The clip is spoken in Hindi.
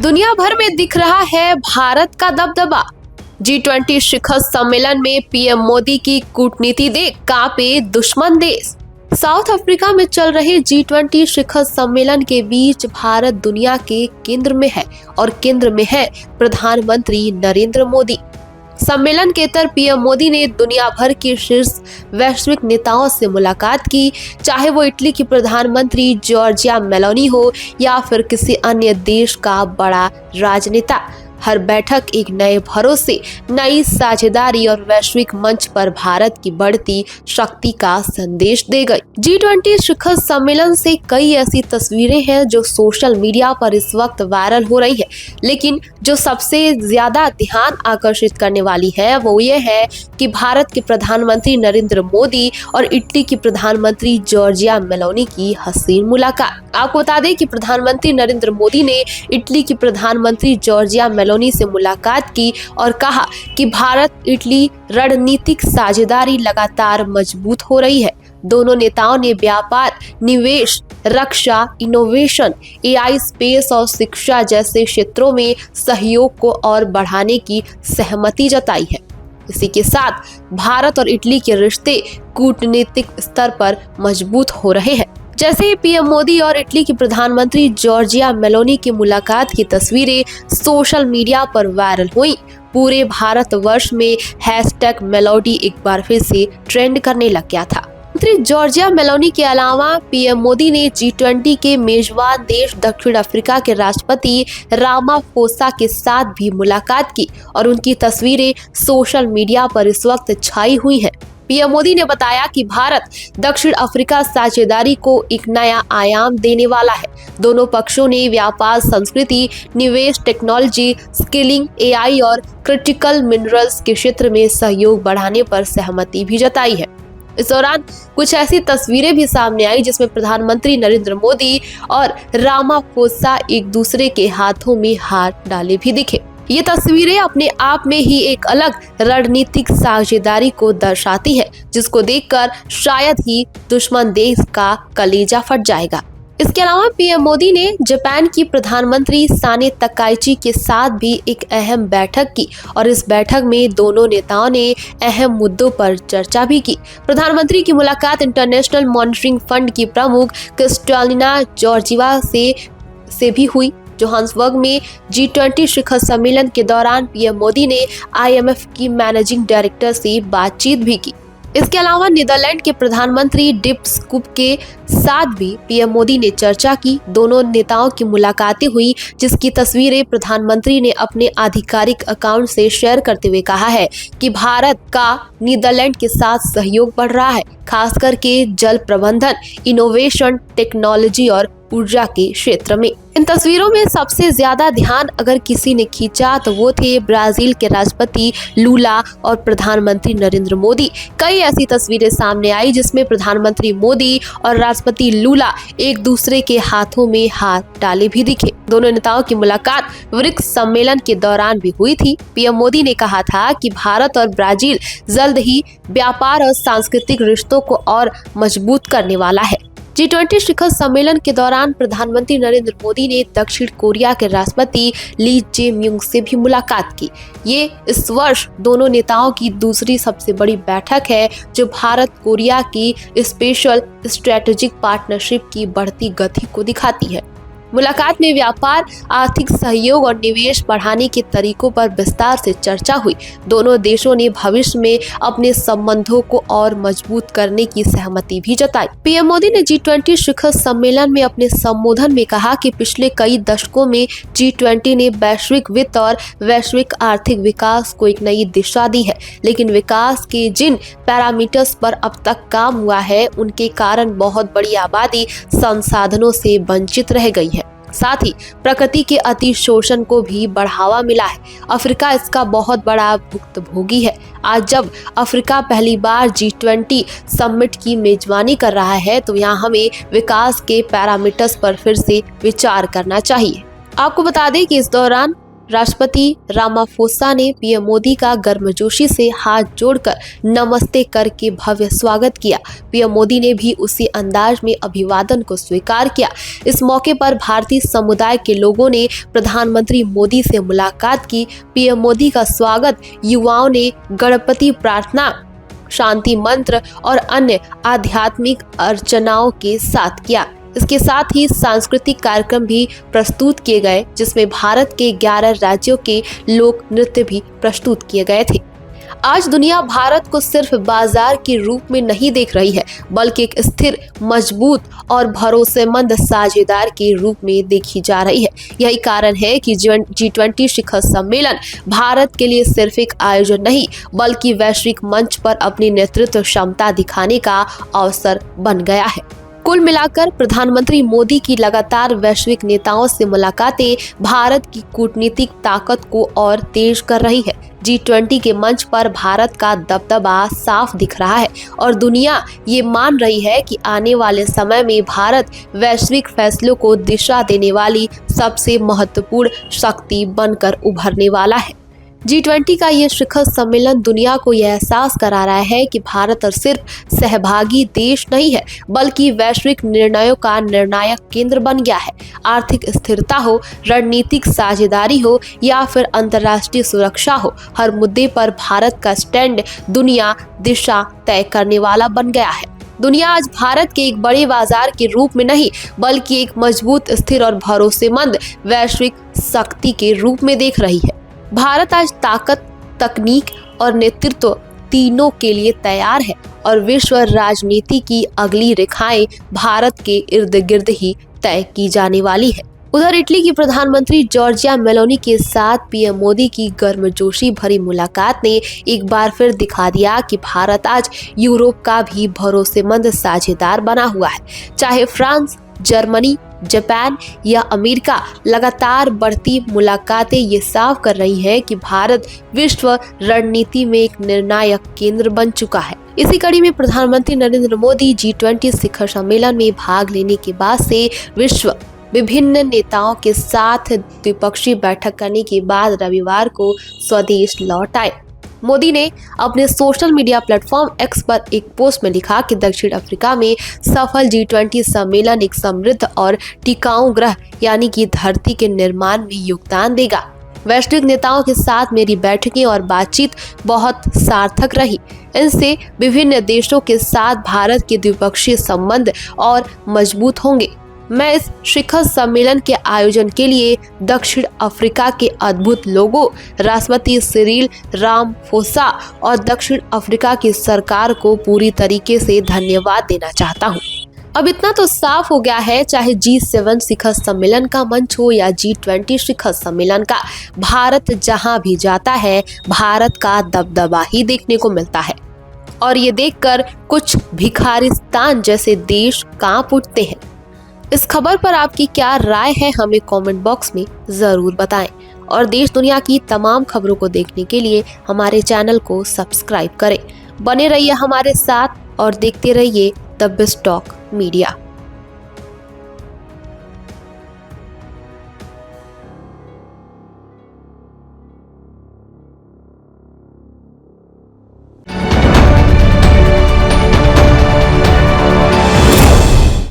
दुनिया भर में दिख रहा है भारत का दबदबा। G20 शिखर सम्मेलन में पीएम मोदी की कूटनीति देख कांपे दुश्मन देश। साउथ अफ्रीका में चल रहे G20 शिखर सम्मेलन के बीच भारत दुनिया के केंद्र में है और केंद्र में है प्रधानमंत्री नरेंद्र मोदी। सम्मेलन के तहत पीएम मोदी ने दुनिया भर के शीर्ष वैश्विक नेताओं से मुलाकात की, चाहे वो इटली की प्रधानमंत्री जॉर्जिया मेलोनी हो या फिर किसी अन्य देश का बड़ा राजनेता। हर बैठक एक नए भरोसे, नई साझेदारी और वैश्विक मंच पर भारत की बढ़ती शक्ति का संदेश दे गई। G20 शिखर सम्मेलन से कई ऐसी तस्वीरें हैं जो सोशल मीडिया पर इस वक्त वायरल हो रही है, लेकिन जो सबसे ज्यादा ध्यान आकर्षित करने वाली है वो ये है कि भारत के प्रधानमंत्री नरेंद्र मोदी और इटली की प्रधानमंत्री जॉर्जिया मेलोनी की हसीन मुलाकात। आपको बता दें कि प्रधानमंत्री नरेंद्र मोदी ने इटली की प्रधानमंत्री जॉर्जिया मेलोनी से मुलाकात की और कहा कि भारत इटली रणनीतिक साझेदारी लगातार मजबूत हो रही है। दोनों नेताओं ने व्यापार, निवेश, रक्षा, इनोवेशन, एआई, स्पेस और शिक्षा जैसे क्षेत्रों में सहयोग को और बढ़ाने की सहमति जताई है। इसी के साथ भारत और इटली के रिश्ते कूटनीतिक स्तर पर मजबूत हो रहे हैं। जैसे ही पीएम मोदी और इटली की प्रधानमंत्री जॉर्जिया मेलोनी की मुलाकात की तस्वीरें सोशल मीडिया पर वायरल हुई, पूरे भारतवर्ष में हैशटैग मेलोडी एक बार फिर से ट्रेंड करने लग गया था। मंत्री जॉर्जिया मेलोनी के अलावा पीएम मोदी ने G20 के मेजबान देश दक्षिण अफ्रीका के राष्ट्रपति रामाफोसा के साथ भी मुलाकात की और उनकी तस्वीरें सोशल मीडिया पर इस वक्त छाई हुई हैं। पीएम मोदी ने बताया कि भारत दक्षिण अफ्रीका साझेदारी को एक नया आयाम देने वाला है। दोनों पक्षों ने व्यापार, संस्कृति, निवेश, टेक्नोलॉजी, स्किलिंग, एआई और क्रिटिकल मिनरल्स के क्षेत्र में सहयोग बढ़ाने पर सहमति भी जताई है। इस दौरान कुछ ऐसी तस्वीरें भी सामने आई जिसमें प्रधानमंत्री नरेंद्र मोदी और रामाफोसा एक दूसरे के हाथों में हाथ डाले भी दिखे। ये तस्वीरें अपने आप में ही एक अलग रणनीतिक साझेदारी को दर्शाती है, जिसको देखकर शायद ही दुश्मन देश का कलेजा फट जाएगा। इसके अलावा पीएम मोदी ने जापान की प्रधानमंत्री साने तकाइची के साथ भी एक अहम बैठक की और इस बैठक में दोनों नेताओं ने अहम मुद्दों पर चर्चा भी की। प्रधानमंत्री की मुलाकात इंटरनेशनल मॉनिटरिंग फंड की प्रमुख क्रिस्टालिना जॉर्जिवा से भी हुई। जोहान्सबर्ग में G20 शिखर सम्मेलन के दौरान पीएम मोदी ने IMF की मैनेजिंग डायरेक्टर से बातचीत भी की। इसके अलावा नीदरलैंड के प्रधानमंत्री डिप स्कूप के साथ भी पीएम मोदी ने चर्चा की। दोनों नेताओं की मुलाकातें हुई, जिसकी तस्वीरें प्रधानमंत्री ने अपने आधिकारिक अकाउंट से शेयर करते हुए कहा है कि भारत का नीदरलैंड के साथ सहयोग बढ़ रहा है, खास करके जल प्रबंधन, इनोवेशन, टेक्नोलॉजी और ऊर्जा के क्षेत्र में। इन तस्वीरों में सबसे ज्यादा ध्यान अगर किसी ने खींचा तो वो थे ब्राजील के राष्ट्रपति लूला और प्रधानमंत्री नरेंद्र मोदी। कई ऐसी तस्वीरें सामने आई जिसमें प्रधानमंत्री मोदी और राष्ट्रपति लूला एक दूसरे के हाथों में हाथ डाले भी दिखे। दोनों नेताओं की मुलाकात ब्रिक्स सम्मेलन के दौरान भी हुई थी। पीएम मोदी ने कहा था कि भारत और ब्राजील जल्द ही व्यापार और सांस्कृतिक रिश्तों को और मजबूत करने वाला है। G20 शिखर सम्मेलन के दौरान प्रधानमंत्री नरेंद्र मोदी ने दक्षिण कोरिया के राष्ट्रपति ली जे-म्यूंग से भी मुलाकात की। ये इस वर्ष दोनों नेताओं की दूसरी सबसे बड़ी बैठक है, जो भारत कोरिया की स्पेशल स्ट्रेटेजिक पार्टनरशिप की बढ़ती गति को दिखाती है। मुलाकात में व्यापार, आर्थिक सहयोग और निवेश बढ़ाने के तरीकों पर विस्तार से चर्चा हुई। दोनों देशों ने भविष्य में अपने संबंधों को और मजबूत करने की सहमति भी जताई। पीएम मोदी ने G20 शिखर सम्मेलन में अपने संबोधन में कहा कि पिछले कई दशकों में G20 ने वैश्विक वित्त और वैश्विक आर्थिक विकास को एक नई दिशा दी है, लेकिन विकास के जिन पैरामीटर्स पर अब तक काम हुआ है उनके कारण बहुत बड़ी आबादी संसाधनों से वंचित रह गई है। साथ ही प्रकृति के अति शोषण को भी बढ़ावा मिला है। अफ्रीका इसका बहुत बड़ा भुक्तभोगी है। आज जब अफ्रीका पहली बार G20 समिट की मेजबानी कर रहा है तो यहाँ हमें विकास के पैरामीटर्स पर फिर से विचार करना चाहिए। आपको बता दें कि इस दौरान राष्ट्रपति रामाफोसा ने पीएम मोदी का गर्मजोशी से हाथ जोड़कर नमस्ते करके भव्य स्वागत किया। पीएम मोदी ने भी उसी अंदाज में अभिवादन को स्वीकार किया। इस मौके पर भारतीय समुदाय के लोगों ने प्रधानमंत्री मोदी से मुलाकात की। पीएम मोदी का स्वागत युवाओं ने गणपति प्रार्थना, शांति मंत्र और अन्य आध्यात्मिक अर्चनाओं के साथ किया। इसके साथ ही सांस्कृतिक कार्यक्रम भी प्रस्तुत किए गए, जिसमें भारत के 11 राज्यों के लोक नृत्य भी प्रस्तुत किए गए थे। आज दुनिया भारत को सिर्फ बाजार के रूप में नहीं देख रही है, बल्कि एक स्थिर, मजबूत और भरोसेमंद साझेदार के रूप में देखी जा रही है। यही कारण है कि G20 शिखर सम्मेलन भारत के लिए सिर्फ एक आयोजन नहीं, बल्कि वैश्विक मंच पर अपनी नेतृत्व क्षमता दिखाने का अवसर बन गया है। कुल मिलाकर प्रधानमंत्री मोदी की लगातार वैश्विक नेताओं से मुलाकातें भारत की कूटनीतिक ताकत को और तेज कर रही है। G20 के मंच पर भारत का दबदबा साफ दिख रहा है और दुनिया ये मान रही है कि आने वाले समय में भारत वैश्विक फैसलों को दिशा देने वाली सबसे महत्वपूर्ण शक्ति बनकर उभरने वाला है। G20 का ये शिखर सम्मेलन दुनिया को यह एहसास करा रहा है कि भारत और सिर्फ सहभागी देश नहीं है, बल्कि वैश्विक निर्णयों का निर्णायक केंद्र बन गया है। आर्थिक स्थिरता हो, रणनीतिक साझेदारी हो या फिर अंतर्राष्ट्रीय सुरक्षा हो, हर मुद्दे पर भारत का स्टैंड दुनिया दिशा तय करने वाला बन गया है। दुनिया आज भारत के एक बड़े बाजार के रूप में नहीं, बल्कि एक मजबूत, स्थिर और भरोसेमंद वैश्विक शक्ति के रूप में देख रही है। भारत आज ताकत, तकनीक और नेतृत्व तीनों के लिए तैयार है और विश्व राजनीति की अगली रेखाएं भारत के इर्द गिर्द ही तय की जाने वाली है। उधर इटली की प्रधानमंत्री जॉर्जिया मेलोनी के साथ पीएम मोदी की गर्मजोशी भरी मुलाकात ने एक बार फिर दिखा दिया कि भारत आज यूरोप का भी भरोसेमंद साझेदार बना हुआ है। चाहे फ्रांस, जर्मनी, जापान या अमेरिका, लगातार बढ़ती मुलाकातें ये साफ कर रही हैं कि भारत विश्व रणनीति में एक निर्णायक केंद्र बन चुका है। इसी कड़ी में प्रधानमंत्री नरेंद्र मोदी G20 शिखर सम्मेलन में भाग लेने के बाद से विश्व विभिन्न नेताओं के साथ द्विपक्षीय बैठक करने के बाद रविवार को स्वदेश लौट आए। मोदी ने अपने सोशल मीडिया प्लेटफॉर्म X पर एक पोस्ट में लिखा कि दक्षिण अफ्रीका में सफल G20 सम्मेलन एक समृद्ध और टिकाऊ ग्रह यानी कि धरती के निर्माण में योगदान देगा। वैश्विक नेताओं के साथ मेरी बैठकें और बातचीत बहुत सार्थक रही। इनसे विभिन्न देशों के साथ भारत के द्विपक्षीय संबंध और मजबूत होंगे। मैं इस शिखर सम्मेलन के आयोजन के लिए दक्षिण अफ्रीका के अद्भुत लोगों, राष्ट्रपति सिरिल रामाफोसा और दक्षिण अफ्रीका की सरकार को पूरी तरीके से धन्यवाद देना चाहता हूं। अब इतना तो साफ हो गया है, चाहे G7 शिखर सम्मेलन का मंच हो या G20 शिखर सम्मेलन का, भारत जहां भी जाता है भारत का दबदबा ही देखने को मिलता है। और ये देखकर कुछ भिखारिस्तान जैसे देश कांप उठते हैं। इस खबर पर आपकी क्या राय है, हमें कमेंट बॉक्स में जरूर बताएं और देश दुनिया की तमाम खबरों को देखने के लिए हमारे चैनल को सब्सक्राइब करें। बने रहिए हमारे साथ और देखते रहिए द बिज़ टॉक मीडिया।